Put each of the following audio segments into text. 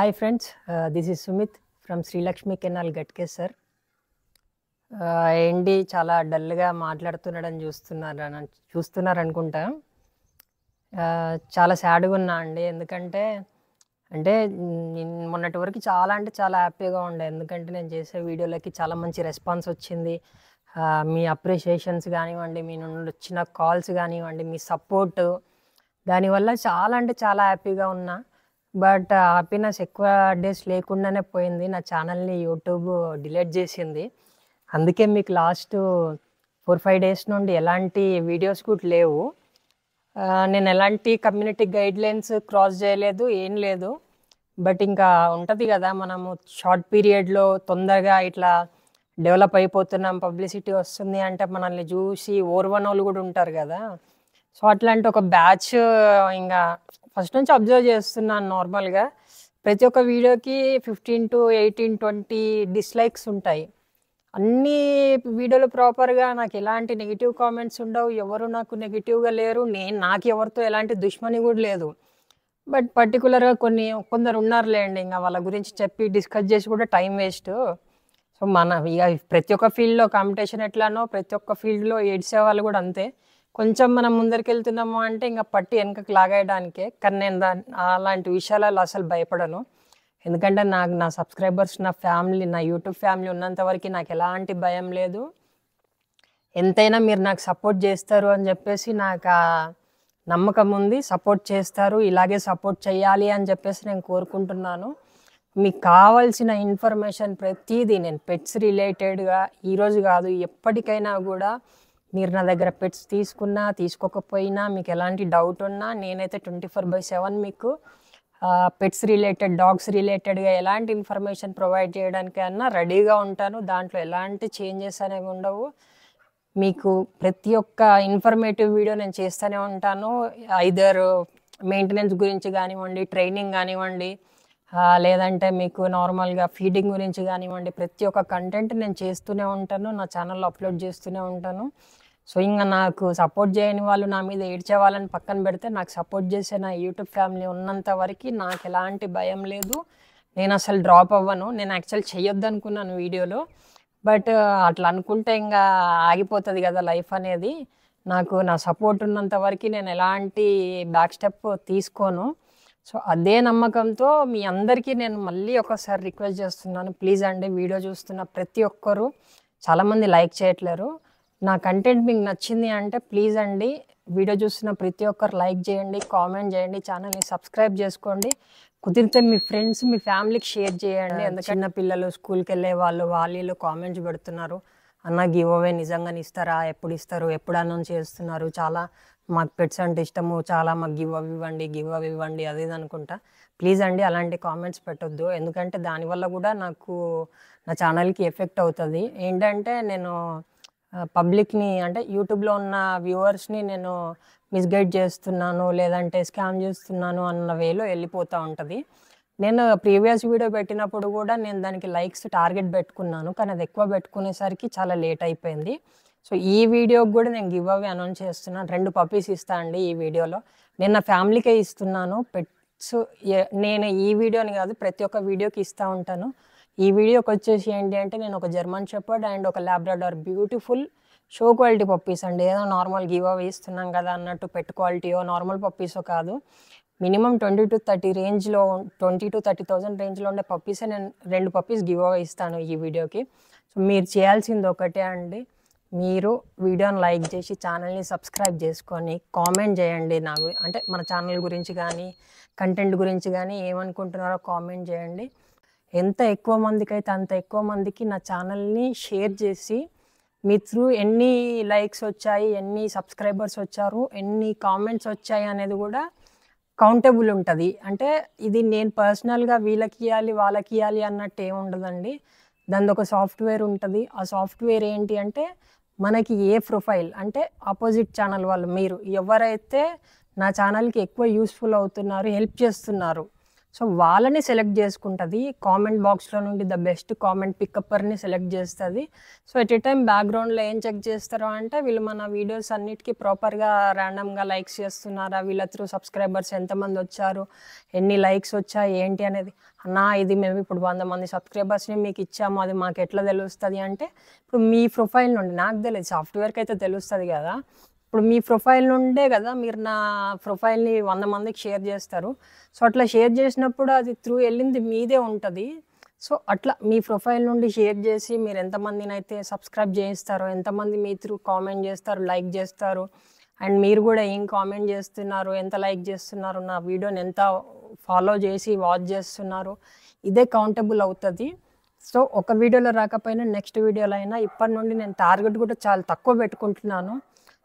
Hi friends, this is Sumit from Sri Lakshmi Kenal Gatkesar. ఏంటి చాలా డల్గా మాట్లాడుతున్నాడని చూస్తున్నారనుకుంటా. చాలా సాడ్గా ఉన్నా అండి. ఎందుకంటే మొన్నటి వరకు చాలా హ్యాపీగా ఉండే. ఎందుకంటే నేను చేసే వీడియోలకి చాలా మంచి రెస్పాన్స్ వచ్చింది. మీ అప్రిషియేషన్స్ కానివ్వండి, మీ నుండి వచ్చిన కాల్స్ కానివ్వండి, మీ సపోర్టు, దానివల్ల చాలా హ్యాపీగా ఉన్నా. బట్ హ్యాపీనెస్ ఎక్కువ డేస్ లేకుండానే పోయింది. నా ఛానల్ని యూట్యూబ్ డిలీట్ చేసింది. అందుకే మీకు లాస్ట్ 4-5 డేస్ నుండి ఎలాంటి వీడియోస్ కూడా లేవు. నేను ఎలాంటి కమ్యూనిటీ గైడ్లైన్స్ క్రాస్ చేయలేదు, ఏం లేదు. బట్ ఇంకా ఉంటుంది కదా, మనము షార్ట్ పీరియడ్లో తొందరగా ఇట్లా డెవలప్ అయిపోతున్నాం, పబ్లిసిటీ వస్తుంది అంటే మనల్ని చూసి ఓర్వనోళ్ళు కూడా ఉంటారు కదా. సో అట్లాంటి ఒక బ్యాచ్ ఇంకా ఫస్ట్ నుంచి అబ్జర్వ్ చేస్తున్నాను. నార్మల్గా ప్రతి ఒక్క వీడియోకి 15 to 18, 20 డిస్లైక్స్ ఉంటాయి. అన్ని వీడియోలు ప్రాపర్గా నాకు ఎలాంటి నెగిటివ్ కామెంట్స్ ఉండవు, ఎవరు నాకు నెగిటివ్గా లేరు, నాకు ఎవరితో ఎలాంటి దుష్మని కూడా లేదు. బట్ పర్టికులర్గా కొందరు ఉన్నారులేండి, ఇంకా వాళ్ళ గురించి చెప్పి డిస్కస్ చేసి కూడా టైం వేస్ట్. సో ఇక ప్రతి ఒక్క ఫీల్డ్లో కాంపిటీషన్ ఎట్లానో ప్రతి ఒక్క ఫీల్డ్లో ఏడ్చే వాళ్ళు కూడా అంతే. కొంచెం మనం ముందరికి వెళ్తున్నాము అంటే ఇంకా పట్టి వెనకకి లాగేయడానికే. కానీ నేను అలాంటి విషయాలలో అసలు భయపడను. ఎందుకంటే నా సబ్స్క్రైబర్స్, నా ఫ్యామిలీ, నా యూట్యూబ్ ఫ్యామిలీ ఉన్నంత వరకు నాకు ఎలాంటి భయం లేదు. ఎంతైనా మీరు నాకు సపోర్ట్ చేస్తారు అని చెప్పేసి నాకు ఆ నమ్మకం ఉంది. సపోర్ట్ చేస్తారు, ఇలాగే సపోర్ట్ చేయాలి అని చెప్పేసి నేను కోరుకుంటున్నాను. మీకు కావాల్సిన ఇన్ఫర్మేషన్ ప్రతిదీ నేను పెట్స్ రిలేటెడ్గా ఈరోజు కాదు ఎప్పటికైనా కూడా మీరు నా దగ్గర పెట్స్ తీసుకున్నా తీసుకోకపోయినా, మీకు ఎలాంటి డౌట్ ఉన్నా నేనైతే 24/7 మీకు పెట్స్ రిలేటెడ్, డాగ్స్ రిలేటెడ్గా ఎలాంటి ఇన్ఫర్మేషన్ ప్రొవైడ్ చేయడానికైనా రెడీగా ఉంటాను. దాంట్లో ఎలాంటి చేంజెస్ అనేవి ఉండవు. మీకు ప్రతి ఒక్క ఇన్ఫర్మేటివ్ వీడియో నేను చేస్తూనే ఉంటాను. ఐదర్ మెయింటెనెన్స్ గురించి కానివ్వండి, ట్రైనింగ్ కానివ్వండి, లేదంటే మీకు నార్మల్గా ఫీడింగ్ గురించి కానివ్వండి, ప్రతి ఒక్క కంటెంట్ నేను చేస్తూనే ఉంటాను, నా ఛానల్లో అప్లోడ్ చేస్తూనే ఉంటాను. సో ఇంకా నాకు సపోర్ట్ చేయని వాళ్ళు, నా మీద ఏడ్చే వాళ్ళని పక్కన పెడితే, నాకు సపోర్ట్ చేసే నా యూట్యూబ్ ఫ్యామిలీ ఉన్నంత వరకు నాకు ఎలాంటి భయం లేదు. నేను అసలు డ్రాప్ అవ్వను. నేను యాక్చువల్ చేయొద్దు అనుకున్నాను వీడియోలో, బట్ అట్లా అనుకుంటే ఇంకా ఆగిపోతుంది కదా లైఫ్ అనేది. నాకు నా సపోర్ట్ ఉన్నంత వరకు నేను ఎలాంటి బ్యాక్ స్టెప్ తీసుకోను. సో అదే నమ్మకంతో మీ అందరికీ నేను మళ్ళీ ఒకసారి రిక్వెస్ట్ చేస్తున్నాను, ప్లీజ్ అండి, వీడియో చూస్తున్న ప్రతి ఒక్కరు, చాలామంది లైక్ చేయట్లేరు. నా కంటెంట్ మీకు నచ్చింది అంటే ప్లీజ్ అండి, వీడియో చూస్తున్న ప్రతి ఒక్కరు లైక్ చేయండి, కామెంట్ చేయండి, ఛానల్ని సబ్స్క్రైబ్ చేసుకోండి. కుదిరితే మీ ఫ్రెండ్స్, మీ ఫ్యామిలీకి షేర్ చేయండి. ఎందుకంటే చిన్న పిల్లలు, స్కూల్కి వెళ్ళే వాళ్ళు కామెంట్స్ పెడుతున్నారు, అన్న గివ్ అవే నిజంగానే ఇస్తారా, ఎప్పుడు ఇస్తారు, ఎప్పుడు అనౌన్స్ చేస్తున్నారు, చాలా మాకు పెట్స్ అంటే ఇష్టము, చాలా మాకు గివ్ అవ్ ఇవ్వండి అది ఇది అనుకుంటా. ప్లీజ్ అండి అలాంటి కామెంట్స్ పెట్టొద్దు. ఎందుకంటే దానివల్ల కూడా నాకు నా ఛానల్కి ఎఫెక్ట్ అవుతుంది. ఏంటంటే నేను పబ్లిక్ని, అంటే యూట్యూబ్లో ఉన్న వ్యూవర్స్ని నేను మిస్గైడ్ చేస్తున్నాను, లేదంటే స్కామ్ చేస్తున్నాను అన్న వేలో వెళ్ళిపోతూ ఉంటుంది. నేను ప్రీవియస్ వీడియో పెట్టినప్పుడు కూడా నేను దానికి లైక్స్ టార్గెట్ పెట్టుకున్నాను, కానీ అది ఎక్కువ పెట్టుకునేసరికి చాలా లేట్ అయిపోయింది. సో ఈ వీడియోకి కూడా నేను గివ్ అవే అనౌన్స్ చేస్తున్నాను. 2 పప్పీస్ ఇస్తాను అండి ఈ వీడియోలో. నేను నా ఫ్యామిలీకే ఇస్తున్నాను పెట్స్. నేను ఈ వీడియోని కాదు, ప్రతి ఒక్క వీడియోకి ఇస్తూ ఉంటాను. ఈ వీడియోకి వచ్చేసి ఏంటి అంటే, నేను ఒక జర్మన్ షెపర్డ్ అండ్ ఒక లాబ్రాడార్ బ్యూటిఫుల్ షో క్వాలిటీ పప్పీస్ అండి. ఏదో నార్మల్ గివ్ అవే ఇస్తున్నాం కదా అన్నట్టు పెట్ క్వాలిటీయో నార్మల్ పప్పీసో కాదు. మినిమం 20 to 30 రేంజ్లో, 20 to 30,000 రేంజ్లో ఉండే పప్పీసే నేను 2 పప్పీస్ గివ్ అవే ఇస్తాను ఈ వీడియోకి. సో మీరు చేయాల్సింది ఒకటే అండి, మీరు వీడియోని లైక్ చేసి ఛానల్ని సబ్స్క్రైబ్ చేసుకొని కామెంట్ చేయండి. అంటే మన ఛానల్ గురించి కానీ, కంటెంట్ గురించి కానీ ఏమనుకుంటున్నారో కామెంట్ చేయండి. ఎంత ఎక్కువ మందికి అయితే అంత ఎక్కువ మందికి నా ఛానల్ని షేర్ చేసి, మీ త్రూ ఎన్ని లైక్స్ వచ్చాయి, ఎన్ని సబ్స్క్రైబర్స్ వచ్చారు, ఎన్ని కామెంట్స్ వచ్చాయి అనేది కూడా కౌంటబుల్ ఉంటుంది. అంటే ఇది నేను పర్సనల్గా వీళ్ళకి ఇవ్వాలి వాళ్ళకి ఇవ్వాలి అన్నట్టు ఏమి ఉండదండి. దాని ఒక సాఫ్ట్వేర్ ఉంటుంది. ఆ సాఫ్ట్వేర్ ఏంటి అంటే, మనకి ఏ ప్రొఫైల్, అంటే ఆపోజిట్ ఛానల్ వాళ్ళు, మీరు ఎవరైతే నా ఛానల్కి ఎక్కువ యూస్ఫుల్ అవుతున్నారు, హెల్ప్ చేస్తున్నారు, సో వాళ్ళని సెలెక్ట్ చేసుకుంటుంది. కామెంట్ బాక్స్లో నుండి ద బెస్ట్ కామెంట్ పికప్పర్ని సెలెక్ట్ చేస్తుంది. సో ఎట్ ఏ టైం బ్యాక్గ్రౌండ్లో ఏం చెక్ చేస్తారు అంటే వీళ్ళు మన వీడియోస్ అన్నిటికీ ప్రాపర్గా ర్యాండమ్గా లైక్స్ చేస్తున్నారా, వీళ్ళ త్రూ సబ్స్క్రైబర్స్ ఎంతమంది వచ్చారు, ఎన్ని లైక్స్ వచ్చాయి ఏంటి అనేది. అన్నా ఇది మేము ఇప్పుడు 100 మంది సబ్స్క్రైబర్స్ని మీకు ఇచ్చాము, అది మాకు ఎట్లా తెలుస్తుంది అంటే ఇప్పుడు మీ ప్రొఫైల్ నుండి, నాకు తెలియదు సాఫ్ట్వేర్కి అయితే తెలుస్తుంది కదా, ఇప్పుడు మీ ప్రొఫైల్ నుండే కదా మీరు నా ప్రొఫైల్ని 100 మందికి షేర్ చేస్తారు. సో అట్లా షేర్ చేసినప్పుడు అది త్రూ వెళ్ళింది మీదే ఉంటుంది. సో అట్లా మీ ప్రొఫైల్ నుండి షేర్ చేసి మీరు ఎంతమందిని అయితే సబ్స్క్రైబ్ చేయిస్తారో, ఎంతమంది మీ త్రూ కామెంట్ చేస్తారు, లైక్ చేస్తారు, అండ్ మీరు కూడా ఏం కామెంట్ చేస్తున్నారు, ఎంత లైక్ చేస్తున్నారు, నా వీడియోని ఎంత ఫాలో చేసి వాచ్ చేస్తున్నారు, ఇదే కౌంటబుల్ అవుతుంది. సో ఒక వీడియోలో రాకపోయినా నెక్స్ట్ వీడియోలో అయినా ఇప్పటి నుండి నేను టార్గెట్ కూడా చాలా తక్కువ పెట్టుకుంటున్నాను.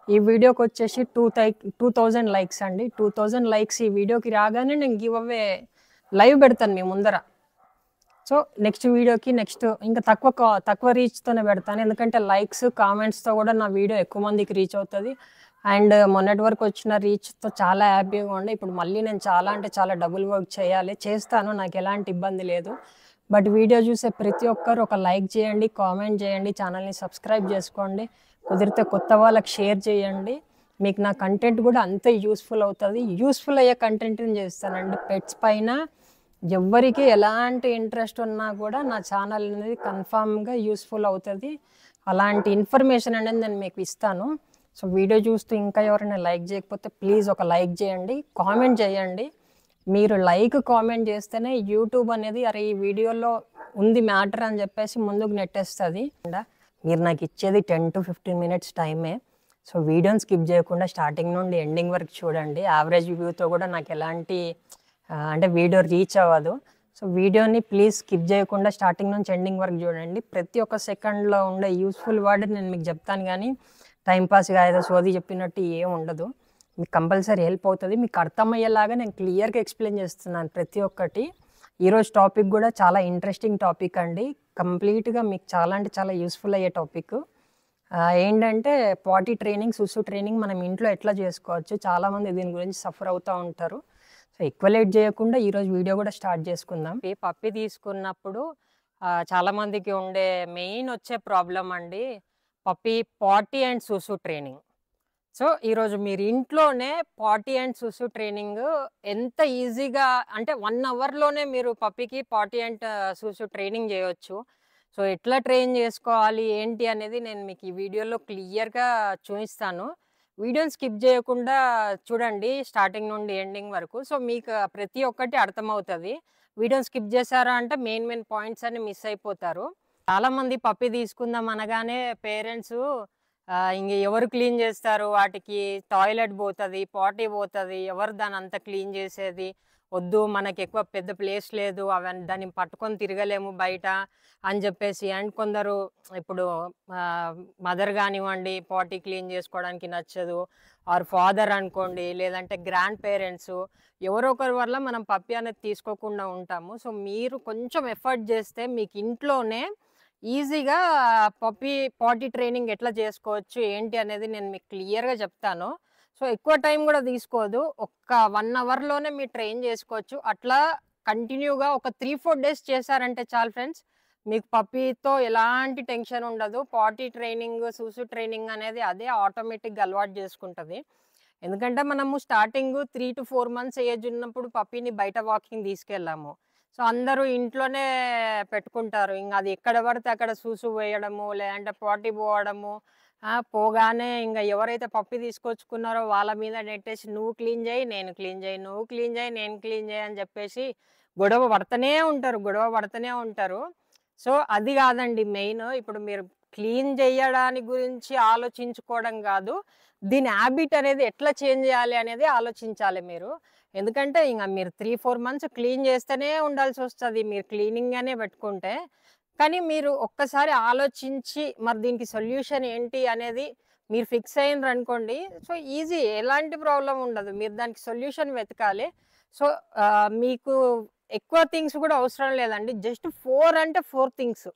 ఈ వీడియోకి వచ్చేసి 2000 లైక్స్ అండి. 2000 లైక్స్ ఈ వీడియోకి రాగానే నేను గివ్ అవే లైవ్ పెడతాను మీ ముందర. సో నెక్స్ట్ వీడియోకి ఇంకా తక్కువ రీచ్తోనే పెడతాను, ఎందుకంటే లైక్స్ కామెంట్స్తో కూడా నా వీడియో ఎక్కువ మందికి రీచ్ అవుతుంది. అండ్ మొన్నటి వరకు వచ్చిన రీచ్తో చాలా హ్యాపీగా ఉండే. ఇప్పుడు మళ్ళీ నేను చాలా డబుల్ వర్క్ చేస్తాను, నాకు ఎలాంటి ఇబ్బంది లేదు. బట్ వీడియో చూసే ప్రతి ఒక్కరు ఒక లైక్ చేయండి, కామెంట్ చేయండి, ఛానల్ని సబ్స్క్రైబ్ చేసుకోండి, కుదిరితే కొత్త వాళ్ళకి షేర్ చేయండి. మీకు నా కంటెంట్ కూడా అంతే యూస్ఫుల్ అవుతుంది. యూస్ఫుల్ అయ్యే కంటెంట్ని చేస్తానండి. పెట్స్ పైన ఎవరికి ఎలాంటి ఇంట్రెస్ట్ ఉన్నా కూడా నా ఛానల్ అనేది కన్ఫామ్గా యూస్ఫుల్ అవుతుంది. అలాంటి ఇన్ఫర్మేషన్ అనేది నేను మీకు ఇస్తాను. సో వీడియో చూస్తూ ఇంకా ఎవరైనా లైక్ చేయకపోతే ప్లీజ్ ఒక లైక్ చేయండి, కామెంట్ చేయండి. మీరు లైక్ కామెంట్ చేస్తేనే యూట్యూబ్ అనేది అరే ఈ వీడియోలో ఉంది మ్యాటర్ అని చెప్పేసి ముందుకు నెట్టేస్తుంది. మీరు నాకు ఇచ్చేది 10 to 15 మినిట్స్ టైమే. సో వీడియోని స్కిప్ చేయకుండా స్టార్టింగ్ నుండి ఎండింగ్ వరకు చూడండి. యావరేజ్ వ్యూతో కూడా నాకు ఎలాంటి అంటే వీడియో రీచ్ అవ్వదు. సో వీడియోని ప్లీజ్ స్కిప్ చేయకుండా స్టార్టింగ్ నుంచి ఎండింగ్ వరకు చూడండి. ప్రతి ఒక్క సెకండ్లో ఉండే యూస్ఫుల్ వర్డ్ నేను మీకు చెప్తాను, కానీ టైంపాస్గా ఏదో సోది చెప్పినట్టు ఏం ఉండదు. మీకు కంపల్సరీ హెల్ప్ అవుతుంది. మీకు అర్థమయ్యేలాగా నేను క్లియర్గా ఎక్స్ప్లెయిన్ చేస్తున్నాను ప్రతి ఒక్కటి. ఈరోజు టాపిక్ కూడా చాలా ఇంట్రెస్టింగ్ టాపిక్ అండి. కంప్లీట్గా మీకు చాలా యూస్ఫుల్ అయ్యే టాపిక్. ఏంటంటే పాటీ ట్రైనింగ్, సుసు ట్రైనింగ్ మనం ఇంట్లో ఎట్లా చేసుకోవచ్చు. చాలామంది దీని గురించి సఫర్ అవుతూ ఉంటారు. సో ఎక్కువ లేట్ చేయకుండా ఈరోజు వీడియో కూడా స్టార్ట్ చేసుకుందాం. ఈ పప్పి తీసుకున్నప్పుడు చాలామందికి ఉండే మెయిన్ వచ్చే ప్రాబ్లం అండి పప్పి పాటీ అండ్ సుసు ట్రైనింగ్. సో ఈరోజు మీరు ఇంట్లోనే పాటీ అండ్ సుసు ట్రైనింగ్ ఎంత ఈజీగా అంటే 1 అవర్లోనే మీరు పప్పికి పాటీ అండ్ సుసు ట్రైనింగ్ చేయొచ్చు. సో ఎట్లా ట్రైన్ చేసుకోవాలి ఏంటి అనేది నేను మీకు ఈ వీడియోలో క్లియర్గా చూపిస్తాను. వీడియోని స్కిప్ చేయకుండా చూడండి స్టార్టింగ్ నుండి ఎండింగ్ వరకు. సో మీకు ప్రతి ఒక్కటి అర్థమవుతుంది. వీడియోని స్కిప్ చేశారా అంటే మెయిన్ పాయింట్స్ అన్ని మిస్ అయిపోతారు. చాలామంది పప్పి తీసుకుందాం అనగానే పేరెంట్స్ ఇంక ఎవరు క్లీన్ చేస్తారు, వాటికి టాయిలెట్ పోతుంది, పాటీ పోతుంది, ఎవరు దాని అంతా క్లీన్ చేసేది, వద్దు మనకి ఎక్కువ పెద్ద ప్లేస్ లేదు, అవన్నీ దాన్ని పట్టుకొని తిరగలేము బయట అని చెప్పేసి. అండ్ కొందరు ఇప్పుడు మదర్ కానివ్వండి పాటీ క్లీన్ చేసుకోవడానికి నచ్చదు, ఆర్ ఫాదర్ అనుకోండి, లేదంటే గ్రాండ్ పేరెంట్స్ ఎవరో ఒకరి వల్ల మనం పప్పి అనేది తీసుకోకుండా ఉంటాము. సో మీరు కొంచెం ఎఫర్ట్ చేస్తే మీకు ఇంట్లోనే ఈజీగా పాటీ ట్రైనింగ్ ఎట్లా చేసుకోవచ్చు ఏంటి అనేది నేను మీకు క్లియర్గా చెప్తాను. సో ఎక్కువ టైం కూడా తీసుకోదు, ఒక్క 1 అవర్లోనే మీరు ట్రైన్ చేసుకోవచ్చు. అట్లా కంటిన్యూగా ఒక 3-4 డేస్ చేశారంటే చాలు ఫ్రెండ్స్, మీకు పప్పీతో ఎలాంటి టెన్షన్ ఉండదు. పాటీ ట్రైనింగ్, సుసు ట్రైనింగ్ అనేది అదే ఆటోమేటిక్గా అలవాటు చేసుకుంటుంది. ఎందుకంటే మనము స్టార్టింగ్ 3 to 4 మంత్స్ ఏజ్ ఉన్నప్పుడు పప్పీని బయట వాకింగ్ తీసుకెళ్ళాము. సో అందరూ ఇంట్లోనే పెట్టుకుంటారు. ఇంక అది ఎక్కడ పడితే అక్కడ సూసు వేయడము, లేదంటే పాటీ పోవడము, పోగానే ఇంకా ఎవరైతే పప్పి తీసుకొచ్చుకున్నారో వాళ్ళ మీద నెట్టేసి నువ్వు క్లీన్ చేయి, నేను క్లీన్ చేయి, నువ్వు క్లీన్ చేయి, నేను క్లీన్ చేయి అని చెప్పేసి గొడవ పడుతూనే ఉంటారు. సో అది కాదండి మెయిన్. ఇప్పుడు మీరు క్లీన్ చేయడానికి గురించి ఆలోచించుకోవడం కాదు, దీని హ్యాబిట్ అనేది ఎట్లా చేంజ్ చేయాలి అనేది ఆలోచించాలి మీరు. ఎందుకంటే ఇంక మీరు 3-4 మంత్స్ క్లీన్ చేస్తూనే ఉండాల్సి వస్తుంది మీరు క్లీనింగ్గానే పెట్టుకుంటే. కానీ మీరు ఒక్కసారి ఆలోచించి మరి దీనికి సొల్యూషన్ ఏంటి అనేది మీరు ఫిక్స్ అయినరు అనుకోండి, సో ఈజీ, ఎలాంటి ప్రాబ్లం ఉండదు. మీరు దానికి సొల్యూషన్ వెతకాలి. సో మీకు ఎక్కువ థింగ్స్ కూడా అవసరం లేదండి. జస్ట్ 4 అంటే 4 థింగ్స్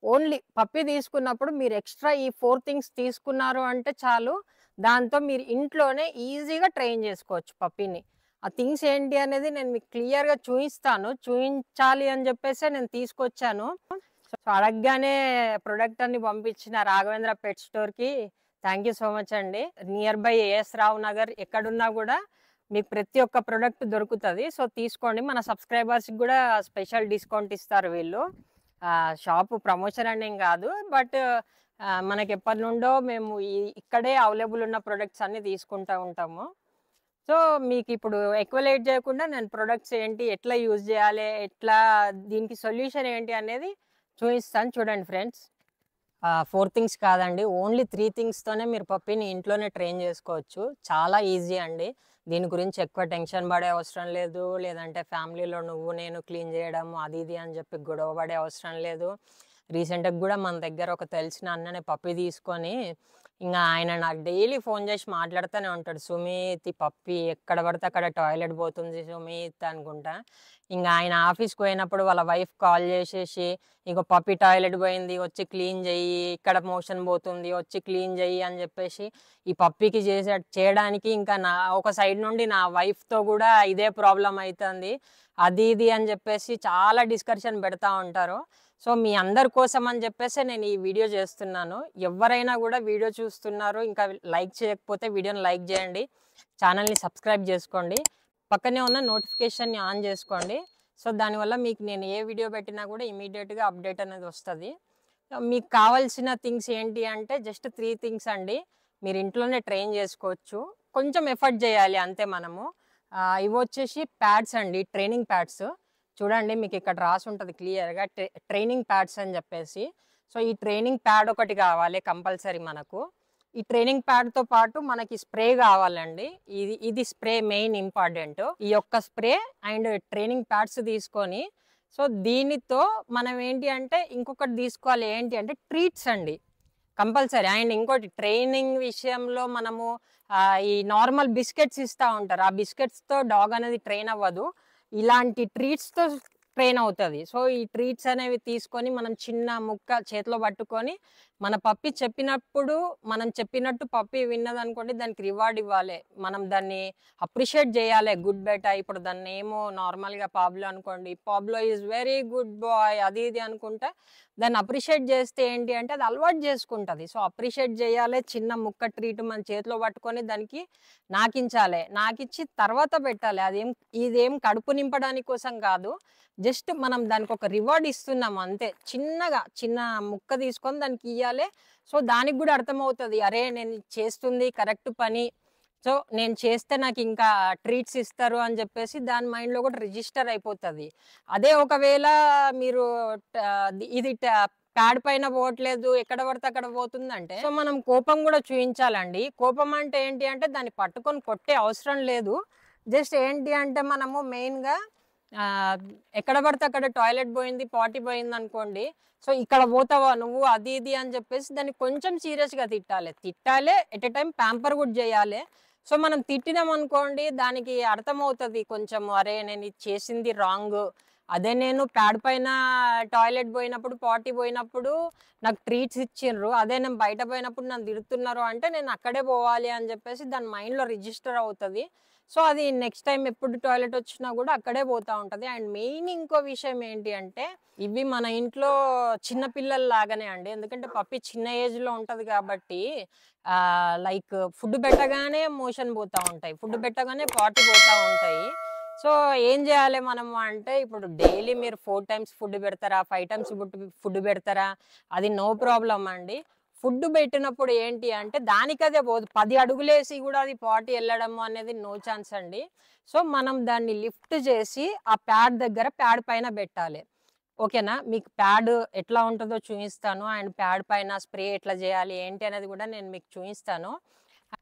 ఓన్లీ. పప్పి తీసుకున్నప్పుడు మీరు ఎక్స్ట్రా ఈ 4 థింగ్స్ తీసుకున్నారు అంటే చాలు, దాంతో మీరు ఇంట్లోనే ఈజీగా ట్రైన్ చేసుకోవచ్చు పప్పిని. ఆ థింగ్స్ ఏంటి అనేది నేను మీకు క్లియర్‌గా చూయిస్తాను. చూయించాలి అని చెప్పేసే నేను తీసుకొచ్చాను. సో, అడగగానే ప్రొడక్ట్ అన్ని పంపించిన రాఘవేంద్ర పెట్ స్టోర్‌కి థ్యాంక్ యూ సో మచ్ అండి. నియర్ బై ఏఎస్ రావు నగర్ ఎక్కడున్నా గూడా మీకు ప్రతి ఒక్క ప్రొడక్ట్ దొరుకుతది. సో, తీసుకోండి. మన సబ్‌స్క్రైబర్స్‌కి గూడా స్పెషల్ డిస్కౌంట్ ఇస్తారు వీళ్ళు. షాపు ప్రమోషన్ అని ఏం గాదు. బట్ మనకెప్పటినుండో మేము ఇక్కడే అవైలబుల్ ఉన్న ప్రొడక్ట్స్ అన్నీ తీసుకుంటా ఉంటాము. సో, మీకిప్పుడు ఎక్కువ లేట్ జేయకుండా నేను ప్రొడక్ట్స్ ఏంటి, ఎట్లా యూజ్ జేయాలి, ఎట్లా దీనికి సొల్యూషన్ ఏంటి అనేది చూయిస్తాను చూడండి ఫ్రెండ్స్. 4 థింగ్స్ కాదండి. ఓన్లీ 3 థింగ్స్‌తోనే మీరు పప్పీని ఇంట్లోనే ట్రైన్ జేసుకోవచ్చు. చాలా ఈజీ అండి. దీని గురించి ఎక్కువ టెన్షన్ పడే అవసరం లేదు. లేదంటే ఫ్యామిలీలో నువ్వు, నేను క్లీన్ జేయడం అది ఇది అని జెప్పి గొడవ పడే అవసరం లేదు. రీసెంట్‌గా గూడా మన దగ్గర ఒక తెలిసిన అన్ననే పప్పీ తీసుకొని ఆయన నాకు డైలీ ఫోన్ చేసి మాట్లాడుతూనే ఉంటాడు. సుమిత్ ఈ పప్పీ ఎక్కడ పడితే అక్కడ టాయిలెట్ పోతుంది సుమిత్ అనుకుంటా. ఆయన ఆఫీస్‌కి పోయినప్పుడు వాళ్ళ వైఫ్ కాల్ చేసేసి, "ఇగో పప్పీ టాయిలెట్ పోయింది వచ్చి క్లీన్ చెయ్యి. ఇక్కడ మోషన్ పోతుంది వచ్చి క్లీన్ చెయ్యి" అని చెప్పేసి ఈ పప్పీకి చేయడానికి ఇంకా ఒక సైడ్ నుండి నా వైఫ్‌తో కూడా ఇదే ప్రాబ్లమ్ అయితుంది. అది ఇది అని చెప్పేసి చాలా డిస్కషన్ పెడతా ఉంటారు. సో, మీ అందరి కోసం అని చెప్పేసి నేను ఈ వీడియో చేస్తున్నాను. ఎవరైనా కూడా వీడియో చూస్తున్నారు, ఇంకా లైక్ చేయకపోతే వీడియోని లైక్ చేయండి. ఛానల్‌ని సబ్స్క్రైబ్ చేసుకోండి. పక్కనే ఉన్న నోటిఫికేషన్‌ని ఆన్ చేసుకోండి. సో, దానివల్ల మీకు నేను ఏ వీడియో పెట్టినా కూడా ఇమ్మీడియేట్‌గా అప్డేట్ అనేది వస్తది. మీకు కావాల్సిన థింగ్స్ ఏంటి అంటే జస్ట్ 3 థింగ్స్ అండి. మీరు ఇంట్లోనే ట్రైన్ చేసుకోవచ్చు. కొంచెం ఎఫర్ట్ చేయాలి అంతే మనము. ఇవొచ్చేసి ప్యాడ్స్ అండి, ట్రైనింగ్ ప్యాడ్స్. చూడండి మీకు ఇక్కడ రాసి ఉంటది క్లియర్‌గా ట్రైనింగ్ ప్యాడ్స్ అని చెప్పేసి. సో, ఈ ట్రైనింగ్ ప్యాడ్ ఒకటి కావాలి కంపల్సరీ మనకు. ఈ ట్రైనింగ్ ప్యాడ్‌తో పాటు మనకి స్ప్రే కావాలండి. ఇది స్ప్రే మెయిన్ ఇంపార్టెంట్. ఈ యొక్క స్ప్రే అండ్ ట్రైనింగ్ ప్యాడ్స్ తీసుకొని, సో, దీనితో మనం ఏంటి అంటే ఇంకొకటి తీసుకోవాలి. ఏంటి అంటే ట్రీట్స్ అండి కంపల్సరీ. అండ్ ఇంకోటి ట్రైనింగ్ విషయంలో మనము ఈ నార్మల్ బిస్కెట్స్ ఇస్తా ఉంటారు. ఆ బిస్కెట్స్‌తో డాగ్ అనేది ట్రైన్ అవ్వదు. ఇలాంటి ట్రీట్స్‌తో ట్రైన్ అవుతది. సో, ఈ ట్రీట్స్ అనేవి తీసుకొని మనం చిన్న ముక్క చేతిలో పట్టుకొని మన పప్పీ చెప్పినప్పుడు మనం చెప్పినట్టు పప్పీ విన్నదనుకోండి దానికి రివార్డ్ ఇవ్వాలి. మనం దాన్ని అప్రిషియేట్ చేయాలి. గుడ్ బేటా ఇప్పుడు దాన్నేమో నార్మల్‌గా పాబ్లో అనుకోండి. Pablo is very good boy అది ఇది అనుకుంటా దాన్ని అప్రిషియేట్ చేస్తే ఏంటి అంటే అది అలవాటు చేసుకుంటది. సో, అప్రిషియేట్ చేయాలి. చిన్న ముక్క ట్రీట్ మన చేతిలో పట్టుకొని దానికి నాకించాలి. నాకిచ్చి తర్వాత పెట్టాలి. ఇదేం కడుపు నింపడానికి కోసం కాదు. జస్ట్ మనం దానికి ఒక రివార్డ్ ఇస్తున్నాం అంతే. చిన్న ముక్క తీసుకొని దానికి ఇయ్యాలి. సో, దానికి కూడా అర్థమవుతది. అరే నేను చేస్తుంది కరెక్ట్ పని. సో, నేను చేస్తే నాకు ఇంకా ట్రీట్స్ ఇస్తారు అని చెప్పేసి దాని మైండ్‌లో కూడా రిజిస్టర్ అయిపోతది. అదే ఒకవేళ మీరు ఇది ప్యాడ్ పైన పోవట్లేదు ఎక్కడ పడితే అక్కడ పోతుందంటే సో, మనం కోపం కూడా చూయించాలండి. కోపం అంటే ఏంటి అంటే దాన్ని పట్టుకొని కొట్టే అవసరం లేదు. జస్ట్ ఏంటి అంటే మనము మెయిన్‌గా ఎక్కడ పడితే అక్కడ టాయిలెట్ పోయింది, పాటీ పోయిందనుకోండి. సో, ఇక్కడ పోతావా నువ్వు అది ఇది అని చెప్పేసి దాన్ని కొంచెం సీరియస్‌గా తిట్టాలి. ఎట్ ఎ టైమ్ ప్యాంపర్ కూడా చేయాలి. సో, మనం తిట్టినామనుకోండి దానికి అర్థమవుతది కొంచెం అరే నేను ఇది చేసింది రాంగ్. అదే నేను ప్యాడ్ పైన టాయిలెట్ పోయినప్పుడు, పాటీ పోయినప్పుడు నాకు ట్రీట్స్ ఇచ్చిండ్రు. అదే నేను బయట పోయినప్పుడు నన్ను తిడుతున్నారు అంటే నేను అక్కడే పోవాలి అని చెప్పేసి దాని మైండ్‌లో రిజిస్టర్ అవుతది. సో, అది నెక్స్ట్ టైమ్ ఎప్పుడు టాయిలెట్ వచ్చినా కూడా అక్కడే పోతా ఉంటది. అండ్ మెయిన్ ఇంకో విషయం ఏంటి అంటే ఇవి మన ఇంట్లో చిన్న పిల్లల లాగానే అండి. ఎందుకంటే పప్పీ చిన్న ఏజ్‌లో ఉంటది కాబట్టి లైక్ ఫుడ్ పెట్టగానే మోషన్ పోతా ఉంటాయి. ఫుడ్ పెట్టగానే పాటీ పోతా ఉంటాయి. సో, ఏం జేయాలి మనము అంటే ఇప్పుడు డైలీ మీరు 4 టైమ్స్ ఫుడ్ పెడతారా? 5 టైమ్స్ ఫుడ్ పెడతారా? అది నో ప్రాబ్లమ్ అండి. ఫుడ్ పెట్టినప్పుడు ఏంటి అంటే దానికదే పోదు. 10 అడుగులేసి గూడా అది పాటీ ఎళ్ళడము అనేది నో ఛాన్స్ అండి. సో, మనం దాన్ని లిఫ్ట్ చేసి ఆ ప్యాడ్ పైన బెట్టాలి. ఓకేనా? మీకు ప్యాడ్ ఎట్లా ఉంటదో చూయిస్తాను. అండ్ ప్యాడ్ పైన స్ప్రే ఎట్లా జేయాలి ఏంటి అనేది గూడా నేను మీకు చూయిస్తాను.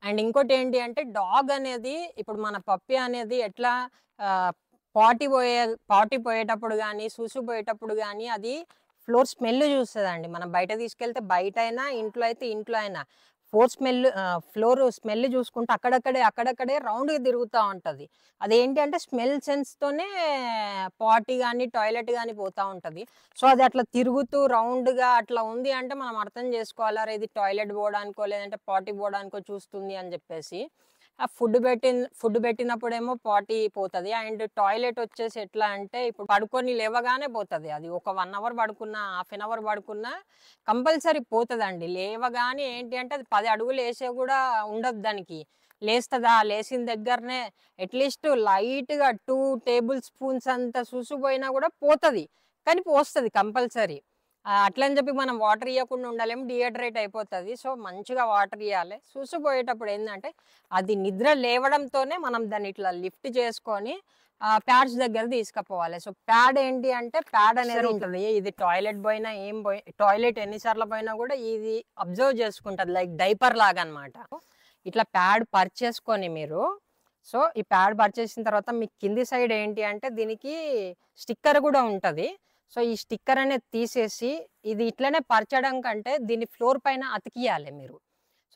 అండ్ ఇంకోటేంటి అంటే డాగ్ అనేది ఇప్పుడు మన పప్పీ అనేది ఎట్లా ఆహ్, పాటీ పోయేటప్పుడు గానీ, సూసు పోయేటప్పుడు గానీ అది ఫ్లోర్ స్మెల్ చూస్తదండి. మనం బయట తీసుకెళ్తే బయటైనా, ఇంట్లో అయితే ఇంట్లో అయినా. ఫ్లోర్ స్మెల్ చూసుకుంటూ అక్కడక్కడే రౌండ్‌గా తిరుగుతా ఉంటది. అదేంటి అంటే స్మెల్ సెన్స్‌తోనే పాటీ గానీ, టాయిలెట్ గానీ పోతా ఉంటది. సో, అది అట్లా తిరుగుతూ రౌండ్‌గా అట్లా ఉంది అంటే మనం అర్థం చేసుకోవాలి. అరే ఇది టాయిలెట్ పోవడానికో, లేదంటే పాటీ పోవడానికో చూస్తుంది అని జెప్పేసి. ఆ ఫుడ్ పెట్టినప్పుడేమో పాటీ పోతది. అండ్ టాయిలెట్ వచ్చేసి ఎట్లా అంటే ఇప్పుడు పడుకొని లేవగానే పోతది. అది ఒక 1 అవర్ పడుకున్నా, హాఫ్ ఎన్ అవర్ పడుకున్నా కంపల్సరీ పోతదండి. లేవగానే ఏంటి అంటే అది 10 అడుగులు ఏసే గూడా ఉండదు దానికి. లేస్తదా? లేసిన దగ్గరనే అట్‌లీస్ట్ లైట్‌గా 2 టేబుల్ స్పూన్స్ అంత సుసు పోయినా గూడా పోతది. కానీ పోస్తది కంపల్సరీ. అట్లని చెప్పి మనం వాటర్ ఇయ్యకుండా ఉండలేం. డీహైడ్రేట్ అయిపోతది. సో, మంచిగా వాటర్ ఇయ్యాలే. సుసు పోయేటప్పుడు ఏందంటే అది నిద్ర లేవడంతోనే మనం దాన్ని ఇట్లా లిఫ్ట్ చేసుకొని ప్యాడ్స్ దగ్గర తీసుకుపోవాలి. సో, ప్యాడ్ ఏంటి అంటే ప్యాడ్ అనేది ఉంటది. ఇది టాయిలెట్ పోయినా టాయిలెట్ ఎన్ని సార్లు పోయినా గూడా ఇది అబ్జర్వ్ చేసుకుంటది. లైక్ డైపర్ లాగనమాట. ఇట్లా ప్యాడ్ పర్చేసుకొని మీరు సో, ఈ ప్యాడ్ పర్చేసిన తర్వాత మీ కింది సైడ్ ఏంటి అంటే దీనికి స్టిక్కర్ గూడా ఉంటది. సో, ఈ స్టిక్కర్ అనేది తీసేసి ఇది ఇట్లనే పరచడం కంటే దీన్ని ఫ్లోర్ పైన అతికియాలి మీరు.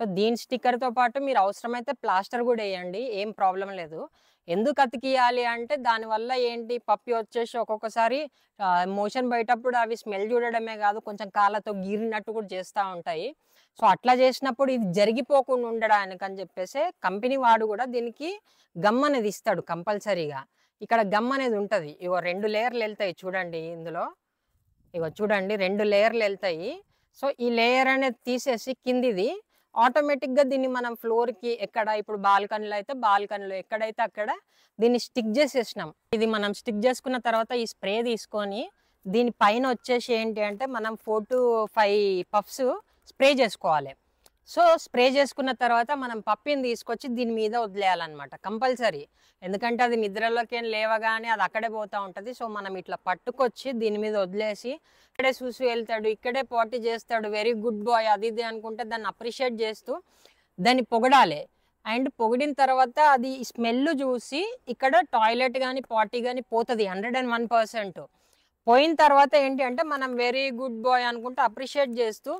సో, దీని స్టిక్కర్‌తో పాటు మీరు అవసరమైతే ప్లాస్టర్ గూడా ఎయండి. ఏం ప్రాబ్లమ్ లేదు. ఎందుకు అతికియాలి అంటే దానివల్ల ఏంటి పప్పి వచ్చేసి ఒక్కొక్కసారి మోషన్ పోయేటప్పుడు అవి స్మెల్ చూడడమే గాదు కొంచెం కాళ్ళతో గీరినట్టు కూడా చేస్తా ఉంటాయి. సో, అట్లా చేసినప్పుడు ఇది జరిగిపోకుండా ఉండడానికని చెప్పేసి కంపెనీ వాడు గూడా దీనికి గమ్ అనేది ఇస్తాడు కంపల్సరీగా. ఇక్కడ గమ్ అనేది ఉంటది. ఇగో 2 లేయర్‌లెళ్తాయి చూడండి ఇందులో. ఇగో చూడండి 2 లేయర్‌లెళ్తాయి. సో, ఈ లేయర్ అనేది తీసేసి కిందిది ఆటోమేటిక్‌గా దీన్ని మనం ఫ్లోర్‌కి ఎక్కడ ఇప్పుడు బాల్కనీలో అయితే బాల్కనీలో ఎక్కడైతే అక్కడ దీన్ని స్టిక్ జేసేసినాం. ఇది మనం స్టిక్ జేసుకున్న తర్వాత ఈ స్ప్రే తీసుకొని దీని పైన వచ్చేసి ఏంటి అంటే మనం 4-5 పఫ్స్ స్ప్రే జేసుకోవాలి. సో, స్ప్రే చేసుకున్న తర్వాత మనం పప్పిని తీసుకొచ్చి దీని మీద వదిలేయాలన్నమాట కంపల్సరీ. ఎందుకంటే అది నిద్రలోకేం లేవగానే అది అక్కడే పోతా ఉంటది. సో, మనం ఇట్లా పట్టుకొచ్చి దీని మీద వదిలేసి ఇక్కడే సుసు వెళ్తాడు, ఇక్కడే పాటీ చేస్తాడు, వెరీ గుడ్ బాయ్ అది ఇది అనుకుంటే దాన్ని అప్రిషియేట్ చేస్తూ దాన్ని పొగడాలి. అండ్ పొగిడిన తర్వాత అది స్మెల్ చూసి ఇక్కడ టాయిలెట్ గానీ, పాటీ గానీ పోతది 101%. పోయిన తర్వాత ఏంటి అంటే మనం వెరీ గుడ్ బాయ్ అనుకుంటూ అప్రిషియేట్ చేస్తూ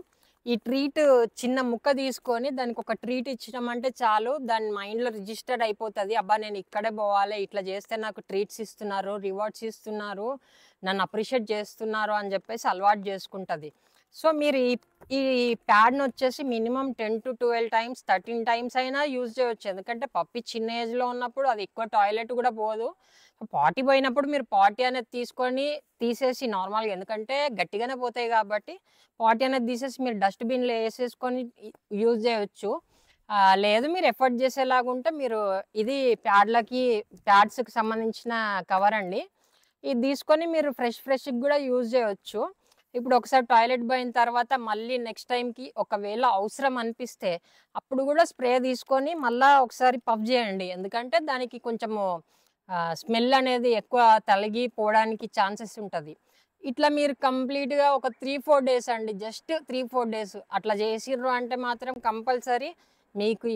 ఈ ట్రీట్ చిన్న ముక్క తీసుకొని దానికి ఒక ట్రీట్ ఇచ్చినామంటే చాలు దాని మైండ్‌లో రిజిస్టర్ అయిపోతది. అబ్బా! నేను ఇక్కడే పోవాలి. ఇట్లా చేస్తే నాకు ట్రీట్స్ ఇస్తున్నారు, రివార్డ్స్ ఇస్తున్నారు, నన్ను అప్రిషియేట్ చేస్తున్నారు అని చెప్పేసి అలవాటు చేసుకుంటది. సో, మీరు ఈ ప్యాడ్‌నొచ్చేసి మినిమమ్ 10-12 టైమ్స్, 13 టైమ్స్ అయినా యూజ్ చేయొచ్చు. ఎందుకంటే పప్పి చిన్న ఏజ్‌లో ఉన్నప్పుడు అది ఎక్కువ టాయిలెట్ కూడా పోదు. పాటీ పోయినప్పుడు మీరు పాటీ అనేది తీసేసి నార్మల్‌గా ఎందుకంటే గట్టిగానే పోతాయి కాబట్టి పాటీ అనేది తీసేసి మీరు డస్ట్‌బిన్‌లో ఏసేసుకొని యూజ్ చేయొచ్చు. లేదు మీరు ఎఫర్ట్ చేసేలాగుంటే మీరు ఇది ప్యాడ్స్‌కి సంబంధించిన కవర్ అండి. ఇది తీసుకొని మీరు ఫ్రెష్‌గా గూడా యూజ్ చేయొచ్చు. ఇప్పుడు ఒకసారి టాయిలెట్ పోయిన తర్వాత మళ్ళీ నెక్స్ట్ టైమ్‌కి ఒకవేళ అవసరం అనిపిస్తే అప్పుడు గూడా స్ప్రే తీసుకొని మళ్ళా ఒకసారి పఫ్ చేయండి. ఎందుకంటే దానికి కొంచెము స్మెల్ అనేది ఎక్కువ తలిగి పోవడానికి ఛాన్సెస్ ఉంటది. ఇట్లా మీరు కంప్లీట్‌గా ఒక 3-4 డేస్ అండి. జస్ట్ 3-4 డేస్ అట్లా చేసిర్రు అంటే మాత్రం కంపల్సరీ మీకు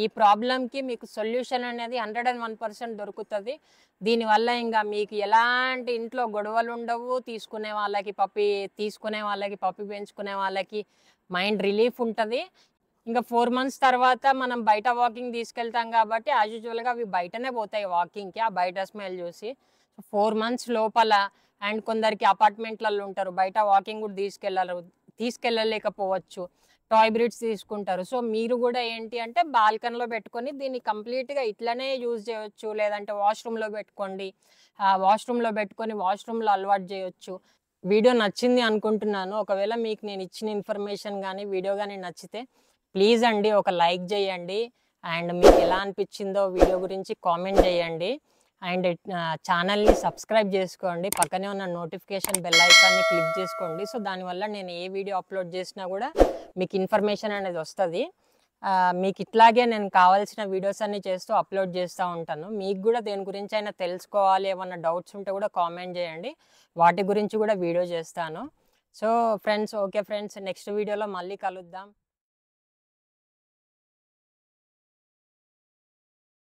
ఈ ప్రాబ్లమ్‌కి మీకు సొల్యూషన్ అనేది 101% దొరుకుతది. దీనివల్ల ఇంగ మీకు ఎలాంటి ఇంట్లో గొడవలుండవు. తీసుకునే వాళ్ళకి పప్పి పెంచుకునే వాళ్ళకి మైండ్ రిలీఫ్ ఉంటది. ఇంకా 4 మంత్స్ తర్వాత మనం బయట వాకింగ్ తీసుకెళ్తాం కాబట్టి యాజ్ యూజువల్‌గా అవి బయటనే పోతాయి వాకింగ్‌కి. ఆ బయట స్మెల్ చూసి. 4 మంత్స్ లోపల అండ్ కొందరికి అపార్ట్మెంట్‌లలో ఉంటారు. బయట వాకింగ్ కూడా తీసుకెళ్ళలేకపోవచ్చు. టాయ్ బ్రీడ్స్ తీసుకుంటారు. సో, మీరు కూడా ఏంటి అంటే బాల్కనీలో పెట్టుకొని దీన్ని కంప్లీట్‌గా ఇట్లనే యూజ్ చేయొచ్చు. లేదంటే వాష్‌రూమ్‌లో పెట్టుకోండి. వాష్‌రూమ్‌లో పెట్టుకొని వాష్‌రూమ్‌లో అలవాటు చేయొచ్చు. వీడియో నచ్చింది అనుకుంటున్నాను. ఒకవేళ మీకు నేను ఇచ్చిన ఇన్ఫర్మేషన్ గానీ, వీడియో గానీ నచ్చితే ప్లీజ్ అండి ఒక లైక్ చేయండి. అండ్ మీకు ఎలా అనిపించిందో వీడియో గురించి కామెంట్ చేయండి. అండ్ ఛానల్‌ని సబ్స్క్రైబ్ చేసుకోండి. పక్కనే ఉన్న నోటిఫికేషన్ బెల్ ఐకాన్‌ని క్లిక్ చేసుకోండి. సో, దానివల్ల నేను ఏ వీడియో అప్లోడ్ చేసినా కూడా మీకు ఇన్ఫర్మేషన్ అనేది వస్తది. మీకు ఇట్లాగే నేను కావాల్సిన వీడియోస్ అన్నీ చేస్తూ అప్లోడ్ చేస్తూ ఉంటాను. మీకు కూడా దేని గురించైనా తెలుసుకోవాలి, ఏమన్నా డౌట్స్ ఉంటే కూడా కామెంట్ చేయండి. వాటి గురించి కూడా వీడియో చేస్తాను. So, friends okay friends next వీడియోలో మళ్ళీ కలుద్దాం.